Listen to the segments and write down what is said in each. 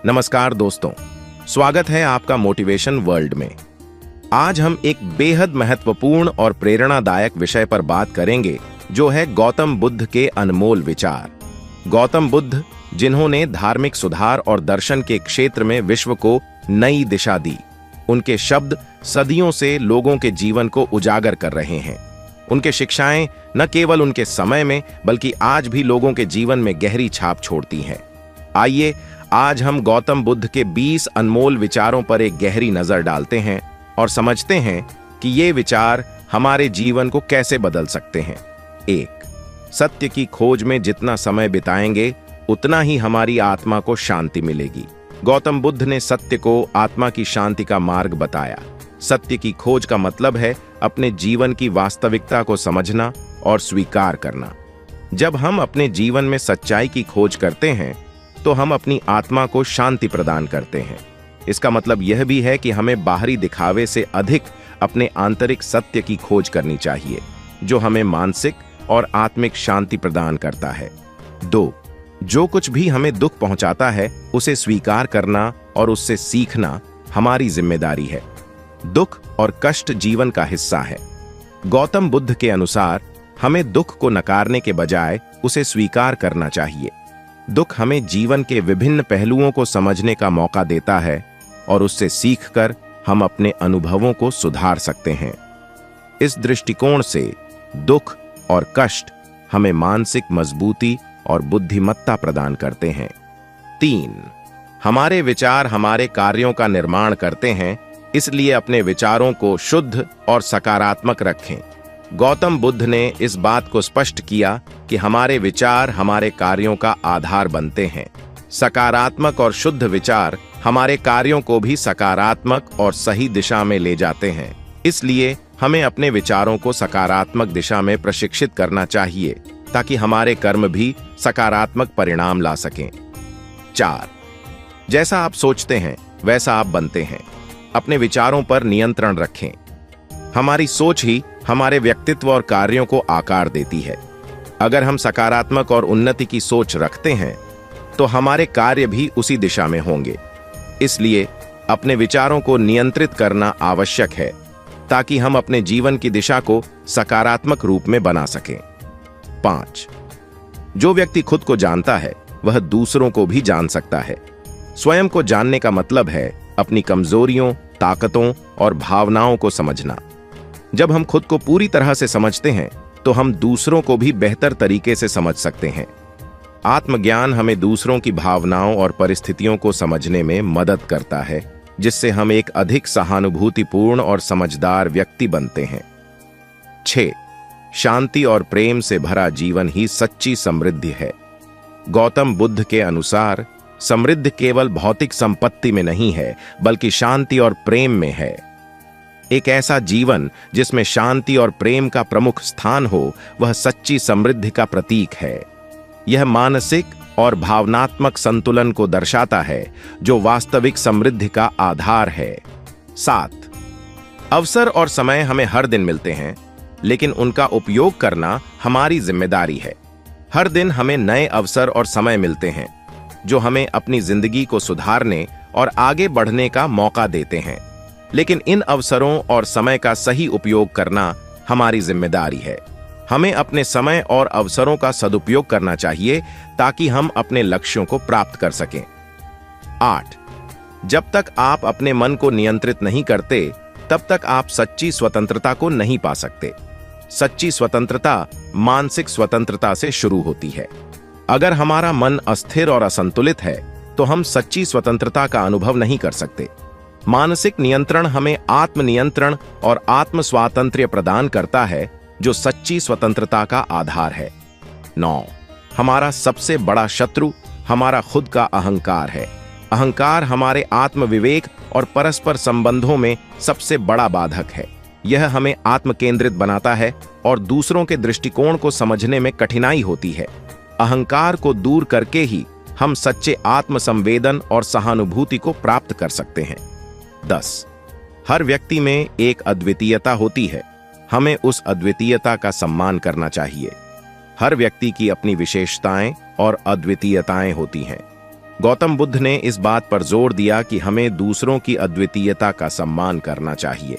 नमस्कार दोस्तों, स्वागत है आपका मोटिवेशन वर्ल्ड में। आज हम एक बेहद महत्वपूर्ण और प्रेरणादायक विषय पर बात करेंगे, जो है गौतम बुद्ध के अनमोल विचार। गौतम बुद्ध, जिन्होंने धार्मिक सुधार और दर्शन के क्षेत्र में विश्व को नई दिशा दी। उनके शब्द सदियों से लोगों के जीवन को उजागर कर रहे हैं। उनके शिक्षाएं न केवल उनके समय में बल्कि आज भी लोगों के जीवन में गहरी छाप छोड़ती हैं। आइए आज हम गौतम बुद्ध के 20 अनमोल विचारों पर एक गहरी नजर डालते हैं और समझते हैं कि ये विचार हमारे जीवन को कैसे बदल सकते हैं। 1. सत्य की खोज में जितना समय बिताएंगे उतना ही हमारी आत्मा को शांति मिलेगी। गौतम बुद्ध ने सत्य को आत्मा की शांति का मार्ग बताया। सत्य की खोज का मतलब है अपने जीवन की वास्तविकता को समझना और स्वीकार करना। जब हम अपने जीवन में सच्चाई की खोज करते हैं तो हम अपनी आत्मा को शांति प्रदान करते हैं। इसका मतलब यह भी है कि हमें बाहरी दिखावे से अधिक अपने आंतरिक सत्य की खोज करनी चाहिए, जो हमें मानसिक और आत्मिक शांति प्रदान करता है। 2. जो कुछ भी हमें दुख पहुंचाता है उसे स्वीकार करना और उससे सीखना हमारी जिम्मेदारी है। दुख और कष्ट जीवन का हिस्सा है। गौतम बुद्ध के अनुसार हमें दुख को नकारने के बजाय उसे स्वीकार करना चाहिए। दुख हमें जीवन के विभिन्न पहलुओं को समझने का मौका देता है और उससे सीखकर हम अपने अनुभवों को सुधार सकते हैं। इस दृष्टिकोण से दुख और कष्ट हमें मानसिक मजबूती और बुद्धिमत्ता प्रदान करते हैं। 3. हमारे विचार हमारे कार्यों का निर्माण करते हैं, इसलिए अपने विचारों को शुद्ध और सकारात्मक रखें। गौतम बुद्ध ने इस बात को स्पष्ट किया कि हमारे विचार हमारे कार्यों का आधार बनते हैं। सकारात्मक और शुद्ध विचार हमारे कार्यों को भी सकारात्मक और सही दिशा में ले जाते हैं। इसलिए हमें अपने विचारों को सकारात्मक दिशा में प्रशिक्षित करना चाहिए ताकि हमारे कर्म भी सकारात्मक परिणाम ला सकें। 4. जैसा आप सोचते हैं वैसा आप बनते हैं। अपने विचारों पर नियंत्रण रखें। हमारी सोच ही हमारे व्यक्तित्व और कार्यों को आकार देती है। अगर हम सकारात्मक और उन्नति की सोच रखते हैं तो हमारे कार्य भी उसी दिशा में होंगे। इसलिए अपने विचारों को नियंत्रित करना आवश्यक है ताकि हम अपने जीवन की दिशा को सकारात्मक रूप में बना सकें। 5. जो व्यक्ति खुद को जानता है वह दूसरों को भी जान सकता है। स्वयं को जानने का मतलब है अपनी कमजोरियों, ताकतों और भावनाओं को समझना। जब हम खुद को पूरी तरह से समझते हैं तो हम दूसरों को भी बेहतर तरीके से समझ सकते हैं। आत्मज्ञान हमें दूसरों की भावनाओं और परिस्थितियों को समझने में मदद करता है, जिससे हम एक अधिक सहानुभूतिपूर्ण और समझदार व्यक्ति बनते हैं। 6. शांति और प्रेम से भरा जीवन ही सच्ची समृद्धि है। गौतम बुद्ध के अनुसार समृद्धि केवल भौतिक संपत्ति में नहीं है बल्कि शांति और प्रेम में है। एक ऐसा जीवन जिसमें शांति और प्रेम का प्रमुख स्थान हो वह सच्ची समृद्धि का प्रतीक है। यह मानसिक और भावनात्मक संतुलन को दर्शाता है जो वास्तविक समृद्धि का आधार है। 7. अवसर और समय हमें हर दिन मिलते हैं, लेकिन उनका उपयोग करना हमारी जिम्मेदारी है। हर दिन हमें नए अवसर और समय मिलते हैं जो हमें अपनी जिंदगी को सुधारने और आगे बढ़ने का मौका देते हैं, लेकिन इन अवसरों और समय का सही उपयोग करना हमारी जिम्मेदारी है। हमें अपने समय और अवसरों का सदुपयोग करना चाहिए ताकि हम अपने लक्ष्यों को प्राप्त कर सकें। 8. जब तक आप अपने मन को नियंत्रित नहीं करते तब तक आप सच्ची स्वतंत्रता को नहीं पा सकते। सच्ची स्वतंत्रता मानसिक स्वतंत्रता से शुरू होती है। अगर हमारा मन अस्थिर और असंतुलित है तो हम सच्ची स्वतंत्रता का अनुभव नहीं कर सकते। मानसिक नियंत्रण हमें आत्मनियंत्रण और आत्म स्वातंत्र्य प्रदान करता है, जो सच्ची स्वतंत्रता का आधार है। 9. हमारा सबसे बड़ा शत्रु हमारा खुद का अहंकार है। अहंकार हमारे आत्म विवेक और परस्पर संबंधों में सबसे बड़ा बाधक है। यह हमें आत्म केंद्रित बनाता है और दूसरों के दृष्टिकोण को समझने में कठिनाई होती है। अहंकार को दूर करके ही हम सच्चे आत्म संवेदन और सहानुभूति को प्राप्त कर सकते हैं। 10. हर व्यक्ति में एक अद्वितीयता होती है। हमें उस अद्वितीयता का सम्मान करना चाहिए। हर व्यक्ति की अपनी विशेषताएं और अद्वितीयताएं होती हैं। गौतम बुद्ध ने इस बात पर जोर दिया कि हमें दूसरों की अद्वितीयता का सम्मान करना चाहिए।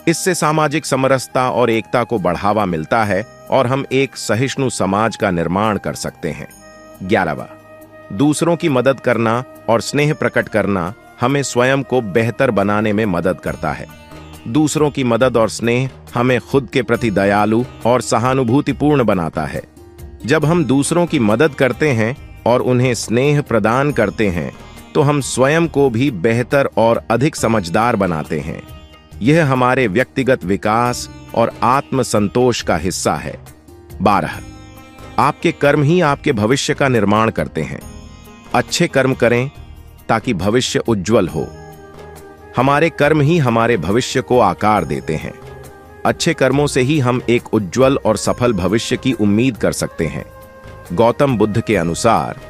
इससे सामाजिक समरसता और एकता को बढ़ावा मिलता है और हम एक सहिष्णु समाज का निर्माण कर सकते हैं। 11वां, दूसरों की मदद करना और स्नेह प्रकट करना हमें स्वयं को बेहतर बनाने में मदद करता है। दूसरों की मदद और स्नेह हमें खुद के प्रति दयालु और सहानुभूतिपूर्ण बनाता है। जब हम दूसरों की मदद करते हैं और उन्हें स्नेह प्रदान करते हैं तो हम स्वयं को भी बेहतर और अधिक समझदार बनाते हैं। यह हमारे व्यक्तिगत विकास और आत्मसंतोष का हिस्सा है। 12, आपके कर्म ही आपके भविष्य का निर्माण करते हैं। अच्छे कर्म करें ताकि भविष्य उज्जवल हो। हमारे कर्म ही हमारे भविष्य को आकार देते हैं। अच्छे कर्मों से ही हम एक उज्जवल और सफल भविष्य की उम्मीद कर सकते हैं। गौतम बुद्ध के अनुसार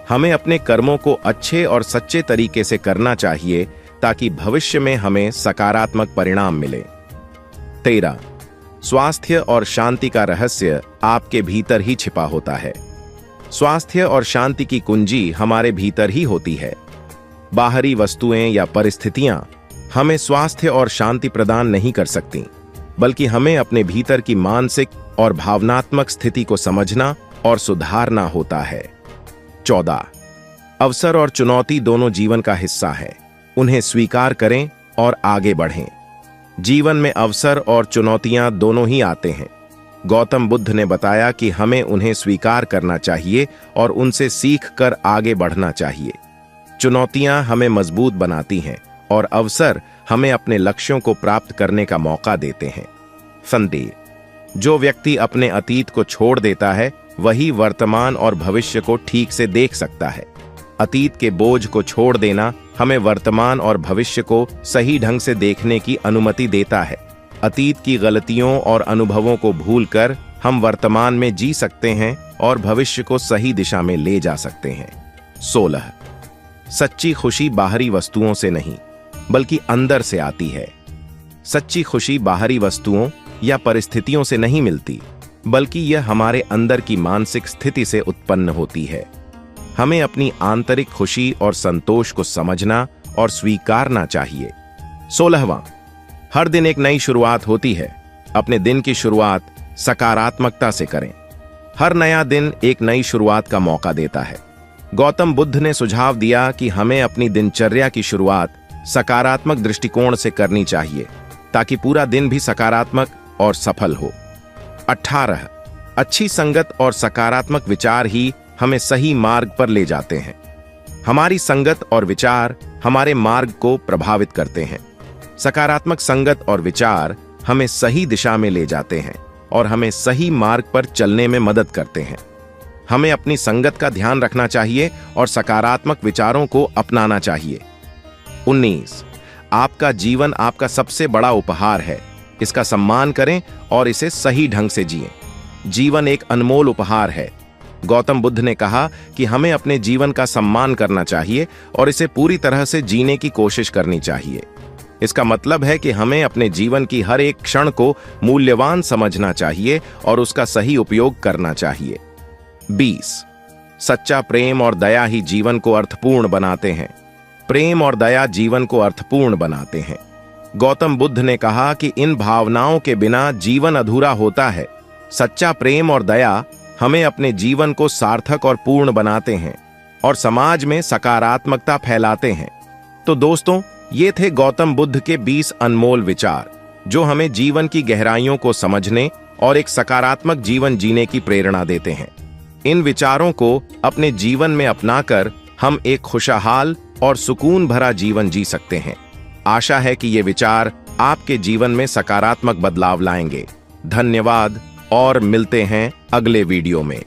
हमें अपने कर्मों को अच्छे और सच्चे तरीके से करना चाहिए ताकि भविष्य में हमें सकारात्मक परिणाम मिले। 13, स्वास्थ्य और शांति का रहस्य आपके भीतर ही छिपा होता है। स्वास्थ्य और शांति की कुंजी हमारे भीतर ही होती है। बाहरी वस्तुएं या परिस्थितियां हमें स्वास्थ्य और शांति प्रदान नहीं कर सकती, बल्कि हमें अपने भीतर की मानसिक और भावनात्मक स्थिति को समझना और सुधारना होता है। 14, अवसर और चुनौती दोनों जीवन का हिस्सा है। उन्हें स्वीकार करें और आगे बढ़ें। जीवन में अवसर और चुनौतियां दोनों ही आते हैं। गौतम बुद्ध ने बताया कि हमें उन्हें स्वीकार करना चाहिए और उनसे सीख कर आगे बढ़ना चाहिए। चुनौतियां हमें मजबूत बनाती हैं और अवसर हमें अपने लक्ष्यों को प्राप्त करने का मौका देते हैं। संदेश, जो व्यक्ति अपने अतीत को छोड़ देता है वही वर्तमान और भविष्य को ठीक से देख सकता है। अतीत के बोझ को छोड़ देना हमें वर्तमान और भविष्य को सही ढंग से देखने की अनुमति देता है। अतीत की गलतियों और अनुभवों को भूलकर हम वर्तमान में जी सकते हैं और भविष्य को सही दिशा में ले जा सकते हैं। 16, सच्ची खुशी बाहरी वस्तुओं से नहीं बल्कि अंदर से आती है। सच्ची खुशी बाहरी वस्तुओं या परिस्थितियों से नहीं मिलती, बल्कि यह हमारे अंदर की मानसिक स्थिति से उत्पन्न होती है। हमें अपनी आंतरिक खुशी और संतोष को समझना और स्वीकारना चाहिए। 16वां, हर दिन एक नई शुरुआत होती है। अपने दिन की शुरुआत सकारात्मकता से करें। हर नया दिन एक नई शुरुआत का मौका देता है। गौतम बुद्ध ने सुझाव दिया कि हमें अपनी दिनचर्या की शुरुआत सकारात्मक दृष्टिकोण से करनी चाहिए ताकि पूरा दिन भी सकारात्मक और सफल हो। 18, अच्छी संगत और सकारात्मक विचार ही हमें सही मार्ग पर ले जाते हैं। हमारी संगत और विचार हमारे मार्ग को प्रभावित करते हैं। सकारात्मक संगत और विचार हमें सही दिशा में ले जाते हैं और हमें सही मार्ग पर चलने में मदद करते हैं। हमें अपनी संगत का ध्यान रखना चाहिए और सकारात्मक विचारों को अपनाना चाहिए। 19, आपका जीवन आपका सबसे बड़ा उपहार है। इसका सम्मान करें और इसे सही ढंग से जिएं। जीवन एक अनमोल उपहार है। गौतम बुद्ध ने कहा कि हमें अपने जीवन का सम्मान करना चाहिए और इसे पूरी तरह से जीने की कोशिश करनी चाहिए। इसका मतलब है कि हमें अपने जीवन की हर एक क्षण को मूल्यवान समझना चाहिए और उसका सही उपयोग करना चाहिए। 20, सच्चा प्रेम और दया ही जीवन को अर्थपूर्ण बनाते हैं। प्रेम और दया जीवन को अर्थपूर्ण बनाते हैं। गौतम बुद्ध ने कहा कि इन भावनाओं के बिना जीवन अधूरा होता है। सच्चा प्रेम और दया हमें अपने जीवन को सार्थक और पूर्ण बनाते हैं और समाज में सकारात्मकता फैलाते हैं। तो दोस्तों, ये थे गौतम बुद्ध के 20 अनमोल विचार जो हमें जीवन की गहराइयों को समझने और एक सकारात्मक जीवन जीने की प्रेरणा देते हैं। इन विचारों को अपने जीवन में अपनाकर हम एक खुशहाल और सुकून भरा जीवन जी सकते हैं। आशा है कि ये विचार आपके जीवन में सकारात्मक बदलाव लाएंगे। धन्यवाद और मिलते हैं अगले वीडियो में।